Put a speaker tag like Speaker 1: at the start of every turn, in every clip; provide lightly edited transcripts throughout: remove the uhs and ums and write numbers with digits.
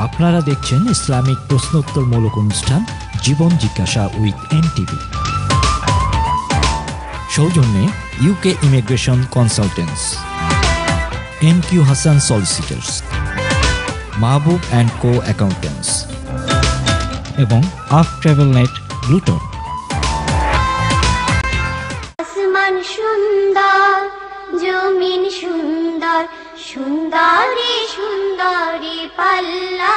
Speaker 1: আপনারা দেখছেন ইসলামিক প্রশ্নোত্তরমূলক অনুষ্ঠান জীবন জিজ্ঞাসা উইথ এনটিভি। সৌজন্যে UK immigration consultants, MQ Hasan solicitors, Mahbub and co accountants এবং আফ ট্রাভেল নেট ব্লুটন।
Speaker 2: আসমান সুন্দর, জমিন সুন্দর, সুন্দরী সুন্দরী পাল্লা,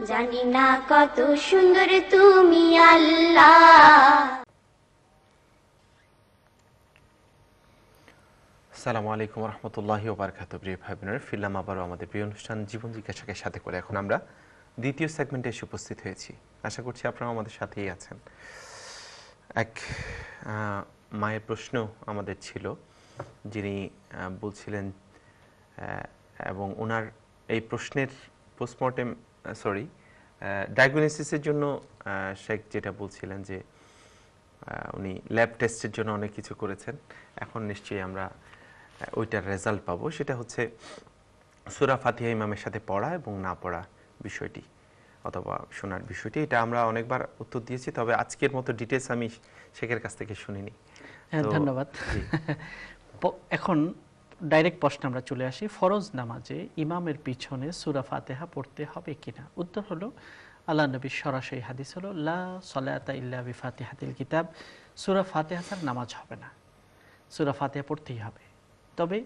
Speaker 2: জানি না কত সুন্দর তুমি আল্লাহ।
Speaker 3: আসসালামু আলাইকুম রহমতুল্লাহি ওয়া বারাকাতুহু। প্রিয় ভাই বোনেরা, ফিরলাম আবারও আমাদের প্রিয় অনুষ্ঠান জীবন জিজ্ঞাসাকে সাথে করে। এখন আমরা দ্বিতীয় সেগমেন্টে এসে উপস্থিত হয়েছি। আশা করছি আপনারা আমাদের সাথেই আছেন। এক মায়ের প্রশ্ন আমাদের ছিল, যিনি বলছিলেন, এবং ওনার এই প্রশ্নের পোস্টমর্টেম ডায়াগনোসিসের জন্য শেখ যেটা বলছিলেন যে উনি ল্যাব টেস্টের জন্য অনেক কিছু করেছেন। এখন নিশ্চয়ই আমরা ওইটার রেজাল্ট পাবো। সেটা হচ্ছে সূরা ফাতিহা ইমামের সাথে পড়া এবং না পড়া বিষয়টি অথবা শোনার বিষয়টি। এটা আমরা অনেকবার উত্তর দিয়েছি, তবে আজকের মতো ডিটেলস আমি শেখের কাছ থেকে শুনিনি।
Speaker 4: ধন্যবাদ। এখন ডাইরেক্ট প্রশ্ন আমরা চলে আসি, ফরজ নামাজে ইমামের পিছনে সূরা ফাতিহা পড়তে হবে কিনা? উত্তর হলো, আল্লাহ নবীর সরাসরি হাদিস হলো, লা সলাতা ইল্লা বিফাতিহাতিল কিতাব, সূরা ফাতিহা ছাড়া নামাজ হবে না, সূরা ফাতিহা পড়তেই হবে। তবে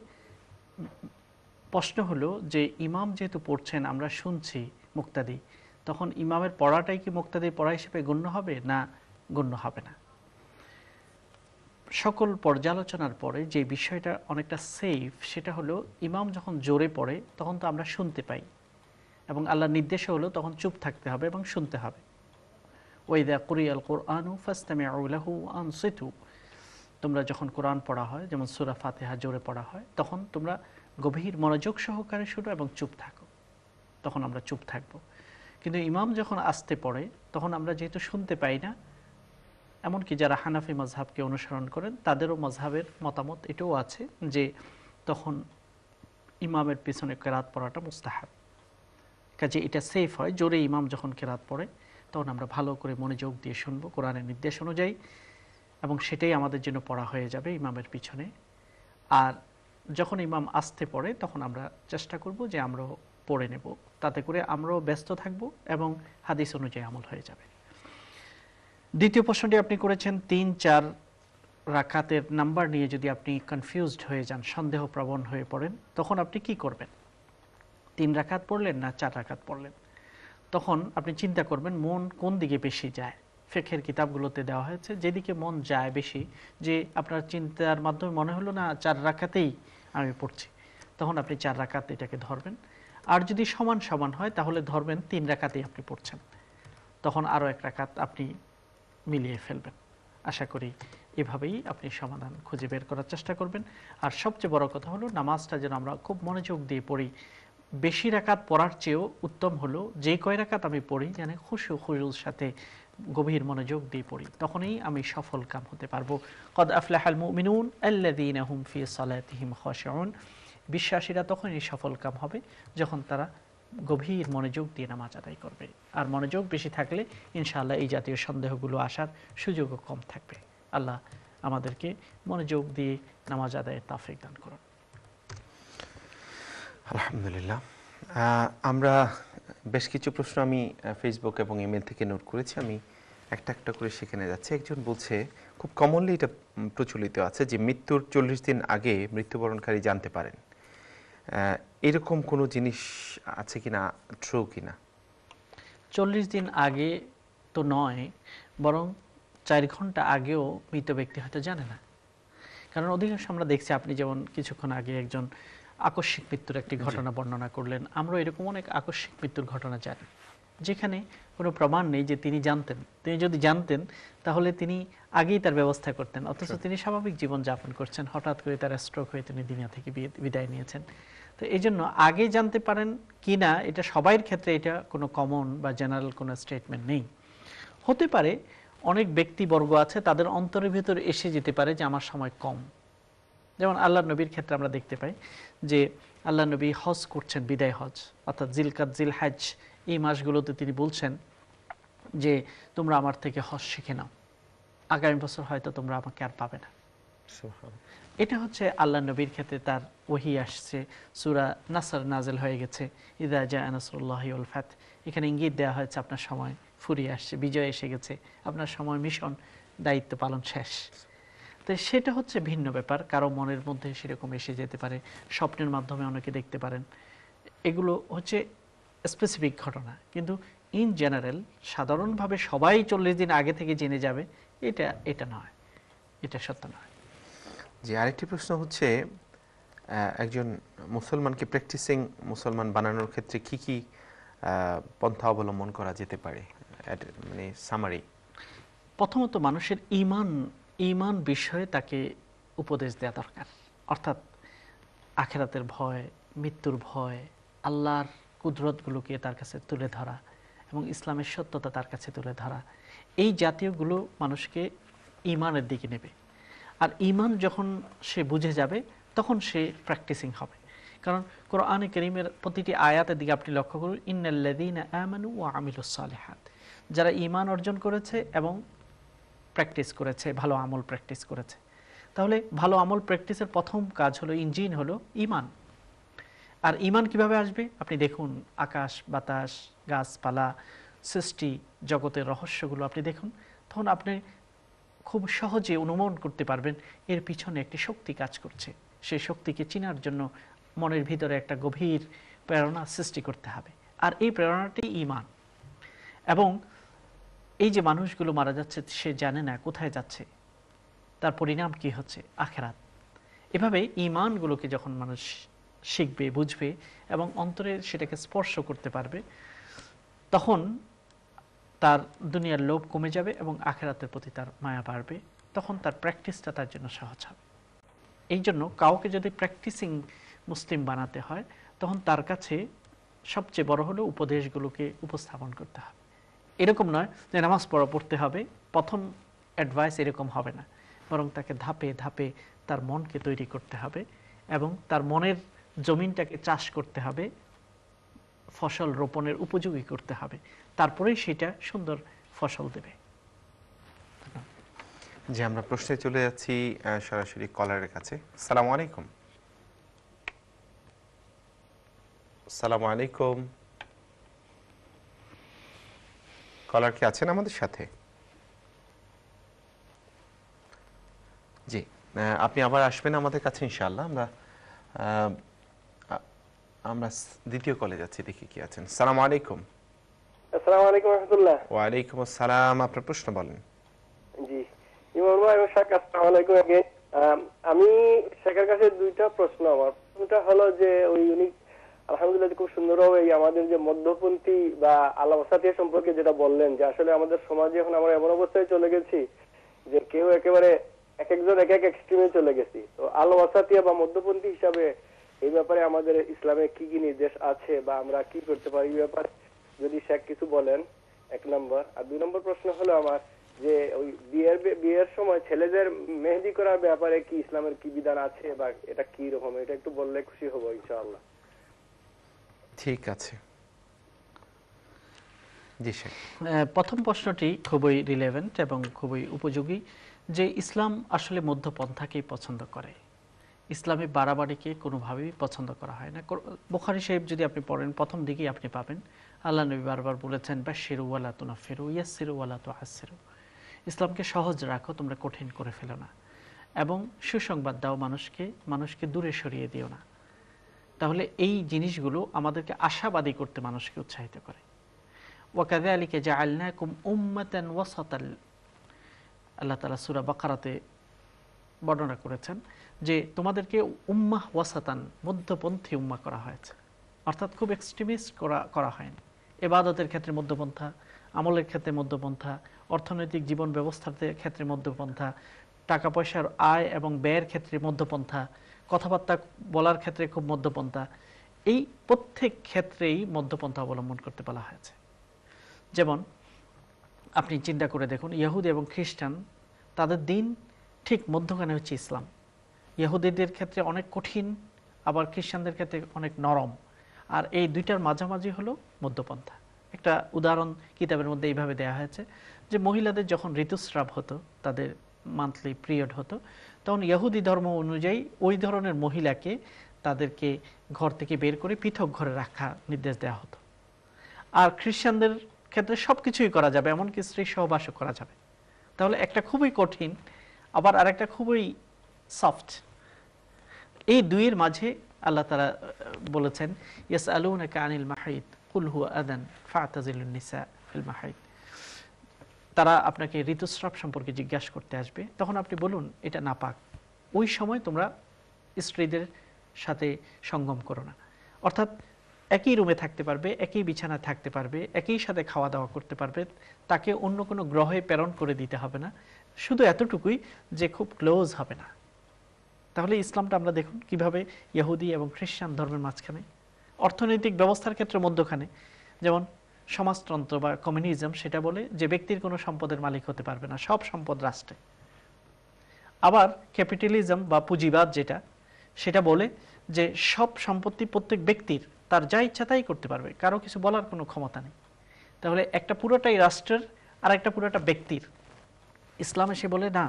Speaker 4: প্রশ্ন হলো যে ইমাম যেহেতু পড়ছেন, আমরা শুনছি মুক্তাদি, তখন ইমামের পড়াটাই কি মুক্তাদির পড়া হিসেবে গণ্য হবে না গণ্য হবে না? সকল পর্যালোচনার পরে যে বিষয়টা অনেকটা সেফ, সেটা হলো ইমাম যখন জোরে পড়ে তখন তো আমরা শুনতে পাই, এবং আল্লাহর নির্দেশ হলো তখন চুপ থাকতে হবে এবং শুনতে হবে। ওয়াইদা কুরিয়াল কুরআনু ফাসতামিউ লাহু আনসিতু, তোমরা যখন কোরআন পড়া হয়, যেমন সূরা ফাতিহা জোরে পড়া হয়, তখন তোমরা গভীর মনোযোগ সহকারে শুনো এবং চুপ থাকো। তখন আমরা চুপ থাকবো। কিন্তু ইমাম যখন আস্তে পড়ে তখন আমরা যেহেতু শুনতে পাই না, এমনকি যারা হানাফি মাজহাবকে অনুসরণ করেন তাদেরও মাজহাবের মতামত এটাও আছে যে তখন ইমামের পিছনে কেরাত পড়াটা মুস্তাহাব। কাজে এটা সেফ হয়, জোরে ইমাম যখন কেরাত পড়ে তখন আমরা ভালো করে মনোযোগ দিয়ে শুনবো কোরআনের নির্দেশ অনুযায়ী, এবং সেটাই আমাদের জন্য পড়া হয়ে যাবে ইমামের পিছনে। আর যখন ইমাম আস্তে পড়ে তখন আমরা চেষ্টা করব যে আমরাও পড়ে নেব, তাতে করে আমরাও ব্যস্ত থাকব এবং হাদিস অনুযায়ী আমল হয়ে যাবে। দ্বিতীয় প্রশ্নটি আপনি করেছেন ৩-৪ রাকাতের নাম্বার নিয়ে যদি আপনি কনফিউজড হয়ে যান, সন্দেহপ্রবণ হয়ে পড়েন, তখন আপনি কি করবেন? ৩ রাকাত পড়লেন না ৪ রাকাত পড়লেন? তখন আপনি চিন্তা করবেন মন কোন দিকে বেশি যায়। ফিকহের কিতাবগুলোতে দেওয়া হয়েছে যেদিকে মন যায় বেশি, যে আপনার চিন্তার মাধ্যমে মনে হলো না ৪ রাকাতেই আমি পড়ছি, তখন আপনি ৪ রাকাত এটাকে ধরবেন। আর যদি সমান সমান হয় তাহলে ধরবেন ৩ রাকাতেই আপনি পড়ছেন, তখন আরও ১ রাকাত আপনি মিলিয়ে ফেলবেন। আশা করি এভাবেই আপনি সমাধান খুঁজে বের করার চেষ্টা করবেন। আর সবচেয়ে বড় কথা হলো নামাজটা যেন আমরা খুব মনোযোগ দিয়ে পড়ি। বেশি রাকাত পড়ার চেয়েও উত্তম হলো যে কয় রাকাত আমি পড়ি যেন খুশুর সাথে গভীর মনোযোগ দিয়ে পড়ি, তখনই আমি সফল কাম হতে পারবো। কদ আফলাহাল মুমিনুন আল্লাযীনা হুম ফি সালাতিহিম খাশিউন, বিশ্বাসীরা তখনই সফল কাম হবে যখন তারা গভীর মনোযোগ দিয়ে নামাজ আদায় করবে। আর মনোযোগ বেশি থাকলে ইনশাআল্লাহ এই জাতীয় সন্দেহগুলো আসার সুযোগও কম থাকবে। আল্লাহ আমাদেরকে মনোযোগ দিয়ে নামাজ আদায়ের তৌফিক দান করুন।
Speaker 3: আলহামদুলিল্লাহ। আমরা বেশ কিছু প্রশ্ন আমি ফেসবুক এবং ইমেল থেকে নোট করেছি, আমি একটা একটা করে সেখানে যাচ্ছি। একজন বলছে, খুব কমনলি এটা প্রচলিত আছে যে মৃত্যুর ৪০ দিন আগে মৃত্যুবরণকারী জানতে পারেন, এরকম কোনো জিনিস আছে কিনা, ট্রু কিনা?
Speaker 4: ৪০ দিন আগে তো নয়, বরং ৪ ঘন্টা আগেও মৃত ব্যক্তি হয়তো জানে না। কারণ অধিকাংশ আমরা দেখছি, আপনি যেমন কিছুক্ষণ আগে একজন আকস্মিক মৃত্যুর একটি ঘটনা বর্ণনা করলেন, আমরা এরকম অনেক আকস্মিক মৃত্যুর ঘটনা জানি যেখানে কোনো প্রমাণ নেই যে তিনি জানতেন। তিনি যদি জানতেন তাহলে তিনি আগেই তার ব্যবস্থা করতেন, অথচ তিনি স্বাভাবিক জীবন যাপন করছেন, হঠাৎ করে তার স্ট্রোক হয়ে তিনি দুনিয়া থেকে বিদায় নিয়েছেন। তো এই জন্য আগে জানতে পারেন কি না, এটা সবাইয়ের ক্ষেত্রে এটা কোনো কমন বা জেনারেল কোনো স্টেটমেন্ট নেই। হতে পারে অনেক ব্যক্তিবর্গ আছে তাদের অন্তরের ভেতর এসে যেতে পারে যে আমার সময় কম। যেমন আল্লাহর নবীর ক্ষেত্রে আমরা দেখতে পাই যে আল্লাহ নবী হজ করছেন, বিদায় হজ অর্থাৎ জিলকাত জিল হজ, এই মাসগুলোতে তিনি বলছেন যে তোমরা আমার থেকে হজ শিখে নাও, আগামী বছর হয়তো তোমরা আমাকে আর পাবে না। এটা হচ্ছে আল্লাহ নবীর ক্ষেত্রে তার ওহী আসছে, সূরা নাসর নাজিল হয়ে গেছে, ইযা জাআ নাসরুল্লাহি ওয়াল ফাত। এখানে ইঙ্গিত দেওয়া হয়েছে আপনার সময় ফুরিয়ে আসছে, বিজয় এসে গেছে, আপনার সময় মিশন দায়িত্ব পালন শেষ। তো সেটা হচ্ছে ভিন্ন ব্যাপার, কারো মনের মধ্যে সেরকম এসে যেতে পারে, স্বপ্নের মাধ্যমে অনেকে দেখতে পারেন, এগুলো হচ্ছে স্পেসিফিক ঘটনা। কিন্তু ইন জেনারেল সাধারণভাবে সবাই 40 দিন আগে থেকে জেনে যাবে, এটা নয়, এটা সত্য নয়।
Speaker 3: জি, আরেকটি প্রশ্ন হচ্ছে একজন মুসলমানকে প্র্যাকটিসিং মুসলমান বানানোর ক্ষেত্রে কি কি পন্থা অবলম্বন করা যেতে পারে, মানে সামারি?
Speaker 4: প্রথমত মানুষের ঈমান বিষয়ে তাকে উপদেশ দেওয়া দরকার, অর্থাৎ আখিরাতের ভয়, মৃত্যুর ভয়, আল্লাহর কুদরতগুলোকে তার কাছে তুলে ধরা এবং ইসলামের সত্যতা তার কাছে তুলে ধরা, এই জাতীয়গুলো মানুষকে ঈমানের দিকে নেবে। আর ঈমান যখন সে বুঝে যাবে তখন সে প্র্যাকটিসিং হবে। কারণ কোরআনে কারীমের প্রতিটি আয়াতের দিকে আপনি লক্ষ্য করুন, ইন্নাল্লাযীনা আমানু ওয়া আমিলুস সালিহাত, যারা ঈমান অর্জন করেছে এবং প্র্যাকটিস করেছে, ভালো আমল প্র্যাকটিস করেছে। তাহলে ভালো আমল প্র্যাকটিসের প্রথম কাজ হলো, ইঞ্জিন হলো ঈমান। আর ঈমান কিভাবে আসবে? আপনি দেখুন আকাশ বাতাস, গাছপালা, সৃষ্টি জগতের রহস্যগুলো আপনি দেখুন, তখন আপনি খুব সহজে অনুমান করতে পারবেন এর পিছনে একটি শক্তি কাজ করছে। সেই শক্তিকে চেনার জন্য মনের ভিতরে একটা গভীর প্রেরণা সৃষ্টি করতে হবে, আর এই প্রেরণাটি ঈমান। এবং এই যে মানুষগুলো মারা যাচ্ছে, সে জানে না কোথায় যাচ্ছে, তার পরিণাম কি হচ্ছে, আখিরাত। এভাবে ঈমানগুলোকে যখন মানুষ শিখবে, বুঝবে এবং অন্তরে সেটাকে স্পর্শ করতে পারবে, তখন তার দুনিয়ার লোভ কমে যাবে এবং আখিরাতের প্রতি তার মায়া বাড়বে, তখন তার প্র্যাকটিসটা তার জন্য সহজ হবে। এই জন্য কাউকে যদি প্র্যাকটিসিং মুসলিম বানাতে হয়, তখন তার কাছে সবচেয়ে বড় হলো উপদেশগুলোকে উপস্থাপন করতে হবে। এরকম নয় যে নামাজ পড়তে হবে, প্রথম অ্যাডভাইস এরকম হবে না, বরং তাকে ধাপে ধাপে তার মনকে তৈরি করতে হবে এবং তার মনের জমিনটাকে চাষ করতে হবে, ফসল রোপণের উপযোগী করতে হবে, তারপরেই সেটা সুন্দর ফসল দেবে।
Speaker 3: যে আমরা প্রশ্নে চলে যাচ্ছি সরাসরি কলারের কাছে। আসসালামু আলাইকুম। আসসালামু আলাইকুম, কলার কি আছেন আমাদের সাথে? জি, আপনি আবার আসবেন আমাদের কাছে ইনশাআল্লাহ। আমরা দ্বিতীয় কলে যাচ্ছি, দেখি কি আছেন। আসসালামু আলাইকুম।
Speaker 5: আসসালামু আলাইকুম রাহমাতুল্লাহ।
Speaker 3: ওয়া আলাইকুম আসসালাম, আপনার প্রশ্ন বলেন।
Speaker 5: জি, ইমাম ভাই ও শাক, আসসালামু আলাইকুম। আমি শেখের কাছে দুইটা প্রশ্ন। আমার প্রথমটা হলো যে উনি আলহামদুলিল্লাহ খুব সুন্দরভাবে আমাদের যে মধ্যপন্থী বা আল্লাহ ওয়াসাতিয়া সম্পর্কে যেটা বললেন, যে আসলে আমাদের সমাজে এখন আমরা এমন অবস্থায় চলে গেছি যে কেউ একেবারে এক একজন এক এক এক্সট্রিমে চলে গেছি। তো আল্লাহ ওয়াসাতিয়া বা মধ্যপন্থী হিসাবে এই ব্যাপারে আমাদের ইসলামে কি কি নির্দেশ আছে বা আমরা কি করতে পারি, এই ব্যাপারে যদি শেখ কিছু বলেন, এক নম্বর। আর দুই নম্বর প্রশ্ন হলো আমার যে ওই বিয়ের সময় ছেলেদের মেহেদি করার ব্যাপারে কি ইসলামের কি বিধান আছে বা এটা কি রকম, এটা একটু বললে খুশি হব ইনশাআল্লাহ।
Speaker 3: ঠিক আছে, জি শেখ।
Speaker 4: প্রথম প্রশ্নটি খুবই রিলেভেন্ট এবং খুবই উপযোগী, যে ইসলাম আসলে মধ্যপন্থাকেই পছন্দ করে, ইসলামে বাড়াবাড়িকে কোনোভাবেই পছন্দ করা হয় না। বুখারী শরীফ যদি আপনি পড়েন, প্রথম দিকেই আপনি পাবেন আল্লাহ নবী বারবার বলেছেন, বাশশিরু ওয়ালা তুনাফিরু ইয়াসসিরু ওয়ালা তুআসসিরু, ইসলামকে সহজ রাখো, তোমরা কঠিন করে ফেলো না, এবং সুসংবাদ দাও মানুষকে দূরে সরিয়ে দিও না। তাহলে এই জিনিসগুলো আমাদেরকে আশাবাদী করতে মানুষকে উৎসাহিত করে। ওয়াকাযালিকা জাআলনাকুম উম্মাতান ওয়াসাতাল, আল্লাহ তাআলা সূরা বাকারাতে বর্ণনা করেছেন যে তোমাদেরকে উম্মাহ ওয়াসাতান, মধ্যপন্থী উম্মাহ করা হয়েছে, অর্থাৎ খুব এক্সট্রিমিস্ট করা হয়নি। ইবাদতের ক্ষেত্রে মধ্যপন্থা, আমলের ক্ষেত্রে মধ্যপন্থা, অর্থনৈতিক জীবন ব্যবস্থার ক্ষেত্রে মধ্যপন্থা, টাকা পয়সার আয় এবং ব্যয়ের ক্ষেত্রে মধ্যপন্থা, কথাবার্তা বলার ক্ষেত্রে খুব মধ্যপন্থা, এই প্রত্যেক ক্ষেত্রেই মধ্যপন্থা অবলম্বন করতে বলা হয়েছে। যেমন আপনি চিন্তা করে দেখুন, ইহুদি এবং খ্রিস্টান তাদের দিন ঠিক মধ্যখানে হচ্ছে ইসলাম। ইহুদিদের ক্ষেত্রে অনেক কঠিন আবার খ্রিস্টানদের ক্ষেত্রে অনেক নরম। আর এই দুইটার মাঝামাঝি হলো মধ্যপন্থা। একটা উদাহরণ কিতাবের মধ্যে এইভাবে দেয়া হয়েছে যে মহিলাদের যখন ঋতুস্রাব হতো, তাদের মান্থলি পিরিয়ড হতো, তখন ইহুদি ধর্ম অনুযায়ী ওই ধরনের মহিলাকে তাদেরকে ঘর থেকে বের করে পৃথক ঘরে রাখা নির্দেশ দেওয়া হতো। আর খ্রিস্টানদের ক্ষেত্রে সব কিছুই করা যাবে, এমনকি স্ত্রী সহবাসও করা যাবে। তাহলে একটা খুবই কঠিন, আবার আরেকটা খুবই সফট। এই দুইয়ের মাঝে আল্লাহ তাআলা বলেছেন ইয়াসআলুনাকা আনিল মাহিদ কুল হুয়া আযান ফা'তাজিলুন নিসা ফিল মাহিদ। তারা আপনাকে ঋতুস্রাব সম্পর্কে জিজ্ঞাসা করতে আসবে, তখন আপনি বলুন এটা নাপাক, ওই সময় তোমরা স্ত্রীদের সাথে সঙ্গম করো না। অর্থাৎ একই রুমে থাকতে পারবে, একই বিছানায় থাকতে পারবে, একই সাথে খাওয়া দাওয়া করতে পারবে, তাকে অন্য কোনো গ্রহে প্রেরণ করে দিতে হবে না, শুধু এতটুকুই যে খুব ক্লোজ হবে না। তাহলে ইসলামটা আমরা দেখুন কিভাবে ইহুদি এবং খ্রিস্টান ধর্মের মাঝখানে, অর্থনৈতিক ব্যবস্থার ক্ষেত্রে মধ্যখানে। যেমন সমাজতন্ত্র বা কমিউনিজম সেটা বলে যে ব্যক্তির কোনো সম্পদের মালিক হতে পারবে না, সব সম্পদ রাষ্ট্রে। আবার ক্যাপিটালিজম বা পুঁজিবাদ যেটা, সেটা বলে যে সব সম্পত্তি প্রত্যেক ব্যক্তির, তার যা ইচ্ছা তাই করতে পারবে, কারো কিছু বলার কোনো ক্ষমতা নেই। তাহলে একটা পুরোটাই রাষ্ট্রের আর একটা পুরোটা ব্যক্তির। ইসলাম এসে বলে না,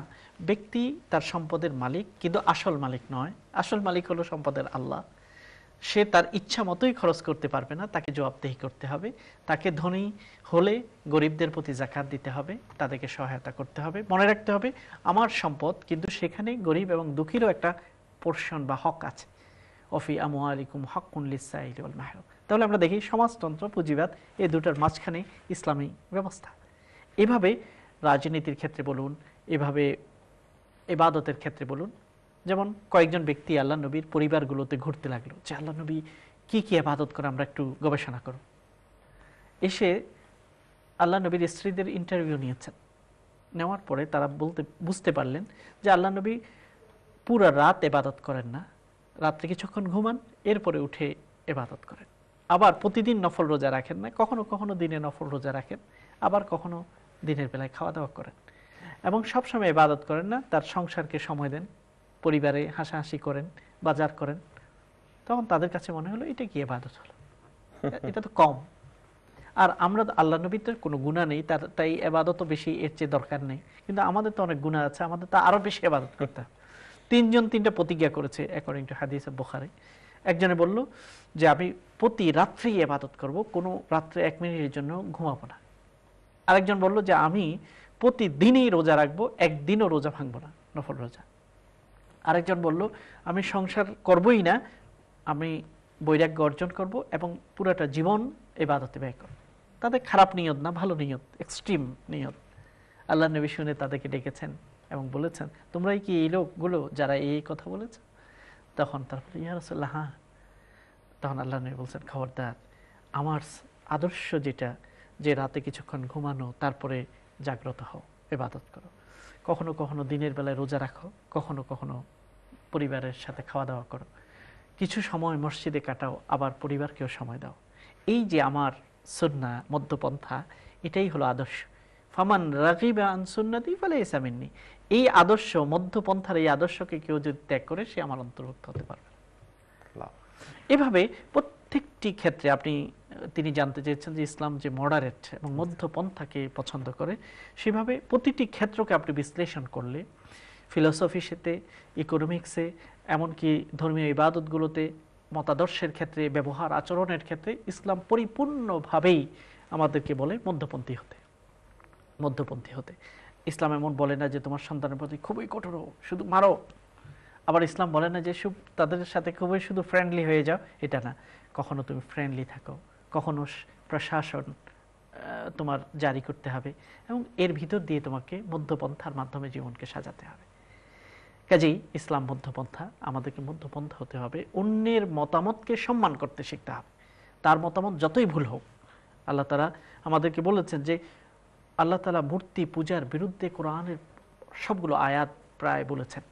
Speaker 4: ব্যক্তি তার সম্পদের মালিক, কিন্তু আসল মালিক নয়। আসল মালিক হলো সম্পদের আল্লাহ। সে তার ইচ্ছা মতোই খরচ করতে পারবে না, তাকে জবাবদেহি করতে হবে। তাকে ধনী হলে গরিবদের প্রতি যাকাত দিতে হবে, তাদেরকে সহায়তা করতে হবে। মনে রাখতে হবে আমার সম্পদ, কিন্তু সেখানে গরিব এবং দুঃখীরও একটা পোর্শন বা হক আছে। অফি আমওয়ালিকুম হাক্কুন লিস-সাইলি ওয়াল মাহরুম। তাহলে আমরা দেখি সমাজতন্ত্র, পুঁজিবাদ, এই দুটার মাঝখানে ইসলামী ব্যবস্থা। এভাবে রাজনীতির ক্ষেত্রে বলুন, এভাবে ইবাদতের ক্ষেত্রে বলুন। যেমন কয়েকজন ব্যক্তি আল্লাহ নবীর পরিবারগুলোতে ঘুরতে লাগলো যে আল্লাহ নবী কি কি ইবাদত করে, আমরা একটু গবেষণা করব। এসে আল্লাহ নবীর স্ত্রীদের ইন্টারভিউ নিয়েছেন। নেওয়ার পরে তারা বুঝতে পারলেন যে আল্লাহ নবী পুরো রাত ইবাদত করেন না, রাত্রে কিছুক্ষণ ঘুমান, এরপরে উঠে ইবাদত করেন। আবার প্রতিদিন নফল রোজা রাখেন না, কখনো কখনো দিনে নফল রোজা রাখেন, আবার কখনো দিনের বেলায় খাওয়া দাওয়া করেন। এবং সবসময় ইবাদত করেন না, তার সংসারকে সময় দেন, পরিবারে হাসাহাসি করেন, বাজার করেন। তখন তাদের কাছে মনে হলো এটা কি ইবাদত হলো, এটা তো কম। আর আমরা আল্লাহ নবীর কোনো গুনাহ নেই, তাই ইবাদতও বেশি, এর চেয়ে দরকার নেই। কিন্তু আমাদের তো অনেক গুনাহ আছে, আমাদের তো আরো বেশি ইবাদত করতে হবে। তিনজন তিনটা প্রতিজ্ঞা করেছে অ্যাকর্ডিং টু হাদিস বুখারী। একজনে বলল যে আমি প্রতি রাত্রেই ইবাদত করব, কোনো রাত্রে 1 মিনিটের জন্য ঘুমাবো না। আরেকজন বলল যে আমি প্রতিদিনই রোজা রাখবো, একদিনও রোজা ভাঙবো না, নফল রোজা। আরেকজন বলল আমি সংসার করবই না, আমি বৈরাগ্য অর্জন করব এবং পুরোটা জীবন ইবাদতে ব্যয় করব। তাদের খারাপ নিয়ত না, ভালো নিয়ত, এক্সট্রিম নিয়ত। আল্লাহ নবী শুনে তাদেরকে ডেকেছেন এবং বলেছেন তোমরাই কি এই লোকগুলো যারা এই কথা বলেছে? তখন তারপরে ইয়া রাসূলুল্লাহ, হ্যাঁ। তখন আল্লাহ নবী বলছেন খবরদার, আমার আদর্শ যেটা, যে রাতে কিছুক্ষণ ঘুমানো, তারপরে জাগ্রত হও, ইবাদত করো, কখনো কখনো দিনের বেলায় রোজা রাখো, কখনো কখনো পরিবারের সাথে খাওয়া দাওয়া করো, কিছু সময় মসজিদে কাটাও, আবার পরিবারকেও সময় দাও। এই যে আমার সুন্নাহ, মধ্যপন্থা, এটাই হলো আদর্শ। ফামান রাগিবা আন সুন্নতি ফালাইসা মিন্নি। এই আদর্শ, মধ্যপন্থার এই আদর্শকে কেউ যদি ত্যাগ করে, সে আমার অন্তর্ভুক্ত হতে পারবে না। এভাবে প্রত্যেকটি ক্ষেত্রে তিনি জানতে চেয়েছেন যে ইসলাম যে মডারেট এবং মধ্যপন্থাকে পছন্দ করে, সেভাবে প্রতিটি ক্ষেত্রকে আপনি বিশ্লেষণ করলে, ফিলোসফির সাথে, ইকোনমিক্সে, এমনকি ধর্মীয় ইবাদতগুলোতে, মতাদর্শের ক্ষেত্রে, ব্যবহার আচরণের ক্ষেত্রে, ইসলাম পরিপূর্ণভাবেই আমাদেরকে বলে মধ্যপন্থী হতে। মধ্যপন্থী হতে ইসলাম এমন বলে না যে তোমার সন্তানের প্রতি খুবই কঠোর, শুধু মারো। আবার ইসলাম বলে না যে তাদের সাথে খুবই শুধু ফ্রেন্ডলি হয়ে যাও, এটা না। কখনো তুমি ফ্রেন্ডলি থাকো, কখনো প্রশাসন তোমার জারি করতে হবে, এবং এর ভিতর দিয়ে তোমাকে মধ্যপন্থার মাধ্যমে জীবনকে সাজাতে হবে। কাজেই ইসলাম মধ্যপন্থা, আমাদেরকে মধ্যপন্থা হতে হবে। অন্যের মতামতকে সম্মান করতে শিখতে হবে, তার মতামত যতই ভুল হোক। আল্লাহ তাআলা আমাদেরকে বলেছেন যে আল্লাহ তাআলা মূর্তি পূজার বিরুদ্ধে কোরআনের সবগুলো আয়াত প্রায় বলেছেন,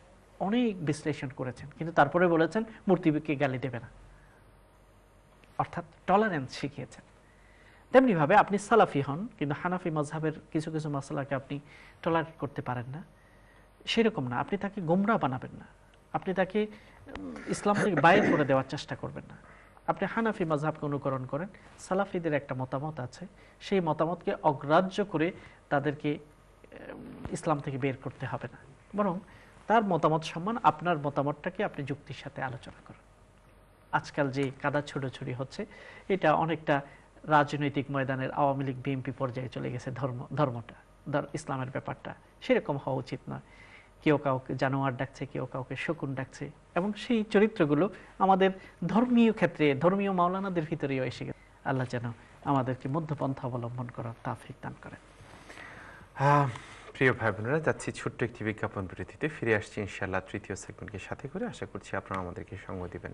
Speaker 4: অনেক বিশ্লেষণ করেছেন, কিন্তু তারপরে বলেছেন মূর্তিকে গালি দেবে না, অর্থাৎ টলারেন্স শিখিয়েছেন। তেমনিভাবে আপনি সালাফি হন, কিন্তু হানাফি মাযহাবের কিছু কিছু মাসলাকে আপনি টলারেট করতে পারেন না, সেরকম না, আপনি তাকে গোমরাহ বানাবেন না। আপনি তাকে ইসলাম থেকে বাইর করে দেওয়ার চেষ্টা করবেন না। আপনি হানাফি মাযহাবকে অনুকরণ করেন, সালাফিদের একটা মতামত আছে, সেই মতামতকে অগ্রাহ্য করে তাদেরকে ইসলাম থেকে বের করতে হবে না, বরং তার মতামত সম্মান আপনার মতামতটাকে আপনি যুক্তির সাথে আলোচনা করুন। আজকাল যে কাদা ছুটোছুটি হচ্ছে এটা অনেকটা রাজনৈতিক ময়দানের আওয়ামী লীগ বিএনপি পর্যায়ে চলে গেছে। ধর্মটা ইসলামের ব্যাপারটা সেরকম হওয়া উচিত নয়। কেউ কাউকে জানোয়ার ডাকছে, কেউ কাউকে শকুন ডাকছে, এবং সেই চরিত্রগুলো আমাদের ধর্মীয় ক্ষেত্রে ধর্মীয় মাওলানাদের ভিতরেও এসে গেছে। আল্লাহ যেন আমাদেরকে মধ্যপন্থা অবলম্বন করার তাওফিক দান করেন।
Speaker 3: প্রিয় ভাই বোনেরা, যাচ্ছি ছোট্ট একটি বিজ্ঞাপন বিরতিতে, ফিরে আসছি ইনশাআল্লাহ তৃতীয় সেগমেন্টকে সাথে করে। আশা করছি আপনারা আমাদেরকে সঙ্গ দিবেন।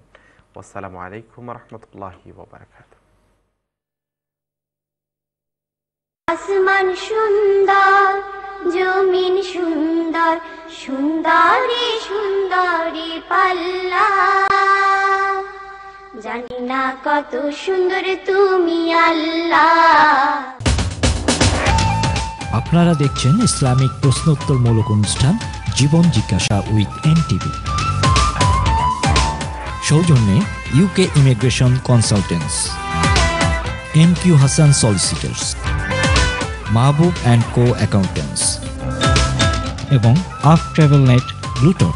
Speaker 3: আসসালামু আলাইকুম ওয়া রাহমাতুল্লাহি ওয়া বারাকাতুহু।
Speaker 2: আসমান সুন্দর, জমিন সুন্দর, সুন্দরী সুন্দরী পাল্লা, জানি না কত সুন্দর তুমি আল্লাহ।
Speaker 1: আপনারা দেখছেন ইসলামিক প্রশ্নোত্তরমূলক অনুষ্ঠান জীবন জিজ্ঞাসা উইথ এনটিভি। সৌজন্যে UK immigration consultants, MQ Hasan solicitors, Mahbub and co accountants এবং আফ ট্রাভেল নেট ব্লুটন।